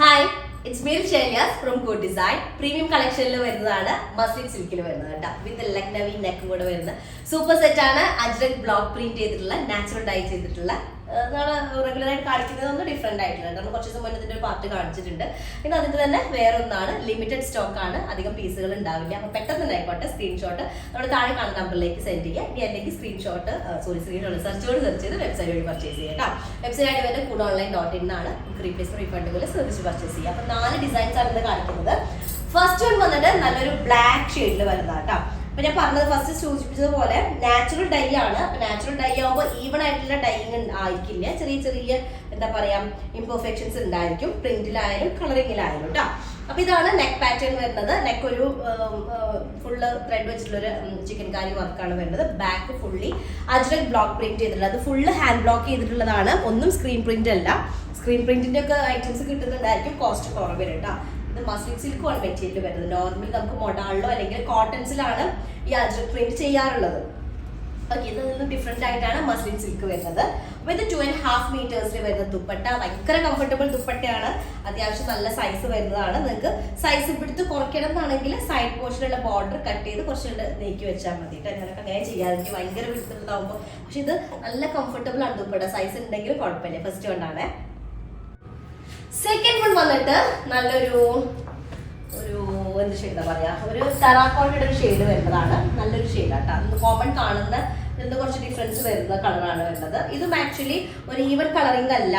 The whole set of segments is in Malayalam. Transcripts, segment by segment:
ഹായ്, ഇറ്റ്സ് മീ ഷെലിയാസ് ഫ്രം ഗുഡ് ഡിസൈൻ. പ്രീമിയം കളക്ഷനിൽ വരുന്നതാണ് മസ്ലിൻ സിൽക്കിൽ വരുന്നത് കേട്ടോ. വിത്ത് ലക്നവി നെക്കും കൂടെ വരുന്ന സൂപ്പർ സെറ്റ് ആണ്. അജ്രക് ബ്ലോക്ക് പ്രിന്റ് ചെയ്തിട്ടുള്ള നാച്ചുറൽ ഡൈ ചെയ്തിട്ടുള്ള റെഗുലർ ആയിട്ട് കാണിക്കുന്നതൊന്നും ഡിഫറെന്റ് ആയിട്ടുള്ള കാരണം കുറച്ച് ദിവസം മുന്നേ ഇതിന്റെ ഒരു പാർട്ട് കാണിച്ചിട്ടുണ്ട്. പിന്നെ അതിന്റെ തന്നെ വേറെ ഒന്നാണ്, ലിമിറ്റഡ് സ്റ്റോക്ക് ആണ്, അധികം പീസുകൾ ഉണ്ടാവില്ല. അപ്പൊ പെട്ടെന്ന് തന്നെ ആയിക്കോട്ടെ സ്ക്രീൻഷോട്ട് നമ്മുടെ താഴെ കാണുന്ന നമ്പറിലേക്ക് സെൻഡ് ചെയ്യുക. ഇനി അല്ലെങ്കിൽ സ്ക്രീൻഷോട്ട് സെർച്ച് ചെയ്ത് വെബ്സൈറ്റ് വഴി പർച്ചേസ് ചെയ്യുക കേട്ടോ. വെബ്സൈറ്റ് ഐഡി വരുന്നത് foodonline.in ആണ്. റീപ്ലേസ്മെന്റ് റീഫണ്ടുകൾ ശ്രദ്ധിച്ച് പർച്ചേസ് ചെയ്യുക. അപ്പൊ 4 ഡിസൈൻസ് ആണ് ഇത് കാണിക്കുന്നത്. ഫസ്റ്റ് വൺ വന്നിട്ട് നല്ലൊരു ബ്ലാക്ക് ഷെയ്ഡിൽ വരുന്നതാണ് കേട്ടോ. അപ്പൊ ഞാൻ പറഞ്ഞത് ഫസ്റ്റ് സൂചിപ്പിച്ചതുപോലെ നാച്ചുറൽ ഡൈ ആണ്. അപ്പൊ നാച്ചുറൽ ഡൈ ആകുമ്പോൾ ഈവൺ ആയിട്ടുള്ള ഡൈയിങ് ആയിരിക്കില്ല, ചെറിയ ചെറിയ എന്താ പറയാ ഇംപെർഫെക്ഷൻസ് ഉണ്ടായിരിക്കും, പ്രിന്റിലായാലും കളറിങ്ങിലായാലും കേട്ടോ. അപ്പൊ ഇതാണ് നെക്ക് പാറ്റേൺ വരുന്നത്. നെക്ക് ഒരു ഫുള്ള് ത്രെഡ് വെച്ചിട്ടുള്ളൊരു ചിക്കൻ കാരി വർക്കാണ് വരുന്നത്. Back fully ajrak block print ചെയ്തിട്ടുള്ളത്, അത് ഫുള്ള് ഹാൻഡ് ബ്ലോക്ക് ചെയ്തിട്ടുള്ളതാണ്. ഒന്നും സ്ക്രീൻ പ്രിന്റ് അല്ല. സ്ക്രീൻ പ്രിന്റിന്റെ ഒക്കെ ഐറ്റംസ് കിട്ടുന്നുണ്ടായിരിക്കും, കോസ്റ്റ് കുറവ് കേട്ടോ. ഇത് മസ്ലിൻ സിൽക്കുമാണ് മെറ്റീരിയൽ വരുന്നത്. നോർമലി നമുക്ക് മൊഡാളിലോ അല്ലെങ്കിൽ കോട്ടൺസിലാണ് ഈ അജ്രക് പ്രിന്റ് ചെയ്യാറുള്ളത്. ഓക്കെ, ഇതിൽ നിന്ന് ഡിഫറെന്റ് ആയിട്ടാണ് മസ്ലിൻ സിൽക്ക് വരുന്നത്. അപ്പോൾ ഇത് 2.5 മീറ്റേഴ്സിൽ വരുന്ന ദുപ്പട്ട, ഭയങ്കര കംഫർട്ടബിൾ ദുപ്പട്ടയാണ്. അത്യാവശ്യം നല്ല സൈസ് വരുന്നതാണ്. നിങ്ങൾക്ക് സൈസ് പിടിച്ച് കുറയ്ക്കണം എന്നാണെങ്കിൽ സൈഡ് പോർഷനുള്ള ബോർഡർ കട്ട് ചെയ്ത് കുറച്ചുകൂടെ നീക്കി വെച്ചാൽ മതി കേട്ടോ. ഞാനൊക്കെ അങ്ങനെ ചെയ്യാറ്, എനിക്ക് ഭയങ്കര പിടുത്തുണ്ടാവുമ്പോൾ. പക്ഷെ ഇത് നല്ല കംഫർട്ടബിൾ ആണ് ദുപ്പട്ട, സൈസ് ഉണ്ടെങ്കിൽ കുഴപ്പമില്ല. ഫസ്റ്റ് കൊണ്ടാണ്. സെക്കൻഡ് വൺ വന്നിട്ട് നല്ലൊരു എന്ത് ഷെയ്ഡാ പറയാ, ഒരു ടെറാക്കോട്ടയുടെ ഒരു ഷെയ്ഡ് വരുന്നതാണ്. നല്ലൊരു ഷെയ്ഡാട്ടോ. കോമൺ കാണുന്ന ഇതിന് കുറച്ച് ഡിഫറൻസ് വരുന്ന കളറാണ് വരുന്നത്. ഇതും ആക്ച്വലി ഒരു ഈവൻ കളറിംഗ് അല്ല,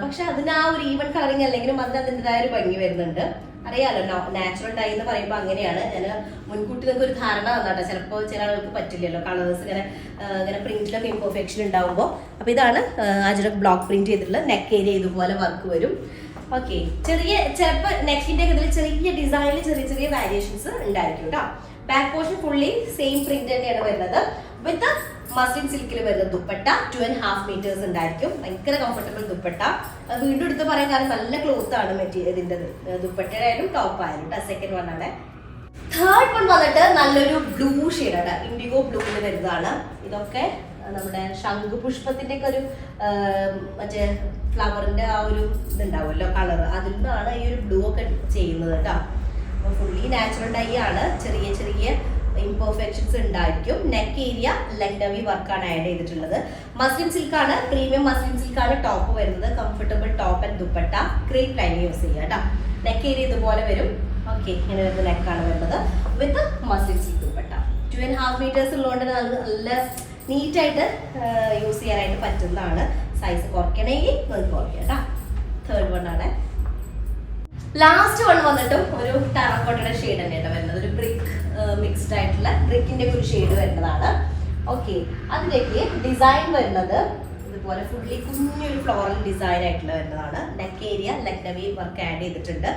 പക്ഷെ അതിന് ആ ഒരു ഈവൻ കളറിംഗ് അല്ലെങ്കിലും അതിൻ്റെതായ ഒരു ഭംഗി വരുന്നുണ്ട്. അറിയാലോ, നാച്ചുറൽ ഡൈ എന്ന് പറയുമ്പോൾ അങ്ങനെയാണ്. ഞാൻ മുൻകൂട്ടി നിങ്ങൾക്ക് ഒരു ധാരണ തന്നാട്ടോ. ചിലപ്പോൾ ചില ആളുകൾക്ക് പറ്റില്ലല്ലോ, കളേഴ്സ് ഇങ്ങനെ പ്രിന്റിലൊക്കെ ഇംപെർഫെക്ഷൻ ഉണ്ടാവുമ്പോൾ. അപ്പോൾ ഇതാണ് അജ്രക് ബ്ലോക്ക് പ്രിന്റ് ചെയ്തിട്ടുള്ള നെക്ക് ഏരിയ ഇതുപോലെ വർക്ക് വരും. ഓക്കെ, ചിലപ്പോൾ നെക്കിന്റെ ഇതിൽ ചെറിയ ഡിസൈനിൽ ചെറിയ വേരിയേഷൻസ് ഉണ്ടായിരിക്കും കേട്ടോ. Back portion fully same print തന്നെയാണ് വരുന്നത്. വിത്ത് മസ്ലിൻ സിൽക്കിൽ വരുന്ന ദുപ്പട്ട 2.5 മീറ്റേഴ്സ് ഉണ്ടായിരിക്കും. ഭയങ്കര കംഫർട്ടബിൾ ദുപ്പട്ട. വീണ്ടും എടുത്ത് പറയാൻ കാരണം നല്ല ക്ലോത്ത് ആണ് മെറ്റീരിയൽ ഇതിൻ്റെ ദുപ്പട്ടയായാലും ടോപ്പ് ആയാലും. സെക്കൻഡ് വൺ ആണ്. തേർഡ് വൺ വന്നിട്ട് നല്ലൊരു ബ്ലൂ ഷെയ്ഡാണ്, ഇൻഡിഗോ ബ്ലൂവിൽ വരുന്നതാണ്. ഇതൊക്കെ നമ്മുടെ ശംഖുപുഷ്പത്തിന്റെ ഒക്കെ ഒരു മറ്റേ ഫ്ലവറിന്റെ ആ ഒരു ഇതുണ്ടാവുമല്ലോ കളർ, അതിൽ നിന്നാണ് ഈ ഒരു ബ്ലൂ ഒക്കെ ചെയ്യുന്നത് കേട്ടോ. അപ്പോൾ ഫുള്ളി നാച്ചുറൽ ഡൈ ആണ്. ചെറിയ ഇംപെർഫെക്ഷൻസ് ഉണ്ടായിരിക്കും. നെക്ക് ഏരിയ ലക്നവി വർക്കാണ് ആഡ് ചെയ്തിട്ടുള്ളത്. മസ്ലിൻ സിൽക്കാണ്, പ്രീമിയം മസ്ലിൻ സിൽക്കാണ് ടോപ്പ് വരുന്നത്. Comfortable top and dupatta creep line use ചെയ്യുക കേട്ടോ. നെക്ക് ഏരിയ ഇതുപോലെ വരും. ഓക്കെ, ഇങ്ങനെ വരുന്ന നെക്കാണ് വരുന്നത് വിത്ത് മസ്ലിൻ സിൽക്ക് ദുപ്പട്ട. 2.5 മീറ്റേഴ്സ് ഉള്ളതുകൊണ്ട് നല്ല നീറ്റായിട്ട് യൂസ് ചെയ്യാനായിട്ട് പറ്റുന്നതാണ്. സൈസ് കുറയ്ക്കണമെങ്കിൽ നിങ്ങൾക്ക് കുറയ്ക്കാം കേട്ടോ. തേർഡ് വൺ ആണ്. ലാസ്റ്റ് വൺ വന്നിട്ടും ഒരു ടെറാക്കോട്ടയുടെ ഷെയ്ഡ് തന്നെയാണ് വരുന്നത്. ഒരു ബ്രിക്ക് മിക്സ്ഡ് ആയിട്ടുള്ള ബ്രിക്കിന്റെ ഒരു ഷെയ്ഡ് വരുന്നതാണ്. ഓക്കെ, അതിലേക്ക് ഡിസൈൻ വരുന്നത് ഇതുപോലെ ഫുള്ളി കുഞ്ഞൊരു ഫ്ലോറൽ ഡിസൈൻ ആയിട്ടുള്ള വരുന്നതാണ്. Neck area Lucknowi work add ചെയ്തിട്ടുണ്ട്.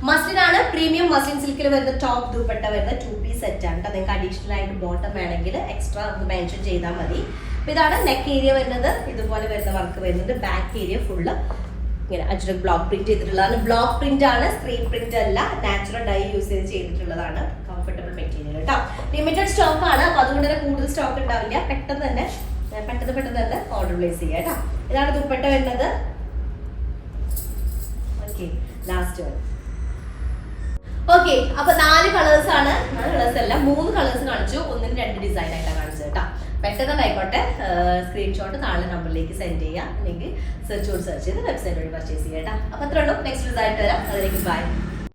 മസ്ലിൻ ആണ്, പ്രീമിയം മസ്ലിൻ സിൽക്കിൽ വരുന്ന ടോപ്പ് ദുപ്പട്ട വരുന്ന 2 പീസ് സെറ്റ് ആണ്. നിങ്ങൾക്ക് അഡീഷണൽ ആയിട്ട് ബോട്ടം വേണമെങ്കിൽ എക്സ്ട്രാ മെൻഷൻ ചെയ്താൽ മതി. അപ്പൊ ഇതാണ് നെക്ക് ഏരിയ വരുന്നത്. ഇതുപോലെ വരുന്ന വർക്ക് വരുന്നുണ്ട്. ബാക്ക് ഏരിയ ഫുള്ള് ഇങ്ങനെ അജ്രക് ബ്ലോക്ക് പ്രിന്റ് ചെയ്തിട്ടുള്ളതാണ്. ബ്ലോക്ക് പ്രിന്റ് ആണ്, സ്ക്രീൻ പ്രിന്റ് അല്ല. നാച്ചുറൽ ഡൈ യൂസ് ചെയ്തിട്ടുള്ളതാണ്. കംഫർട്ടബിൾ മെറ്റീരിയൽ കേട്ടോ. ലിമിറ്റഡ് സ്റ്റോക്ക് ആണ്, അപ്പൊ അതുകൊണ്ട് തന്നെ കൂടുതൽ സ്റ്റോക്ക് ഉണ്ടാവില്ല. പെട്ടെന്ന് തന്നെ ഓർഡർ പ്ലേസ് ചെയ്യാം കേട്ടോ. ഇതാണ് ദുപ്പട്ട വരുന്നത്. Okay, last one. ഓക്കെ, അപ്പൊ 4 കളേഴ്സ് ആണ്. 4 കളേഴ്സ് അല്ല, 3 കളേഴ്സ് കാണിച്ചു. 1-ന് 2 ഡിസൈൻ ആയിട്ടാണ് കാണിച്ചത് കേട്ടോ. പെട്ടെന്ന് ആയിക്കോട്ടെ, സ്ക്രീൻഷോട്ട് താഴെ നമ്പറിലേക്ക് സെൻഡ് ചെയ്യുക, അല്ലെങ്കിൽ സെർച്ച് ചെയ്ത് വെബ്സൈറ്റ് വഴി പർച്ചേസ് ചെയ്യാം കേട്ടോ. അപ്പൊ അത്രേ ഉള്ളൂ. നെക്സ്റ്റ് റിസൾട്ട് വരാം. അതിലേക്ക് ബൈ.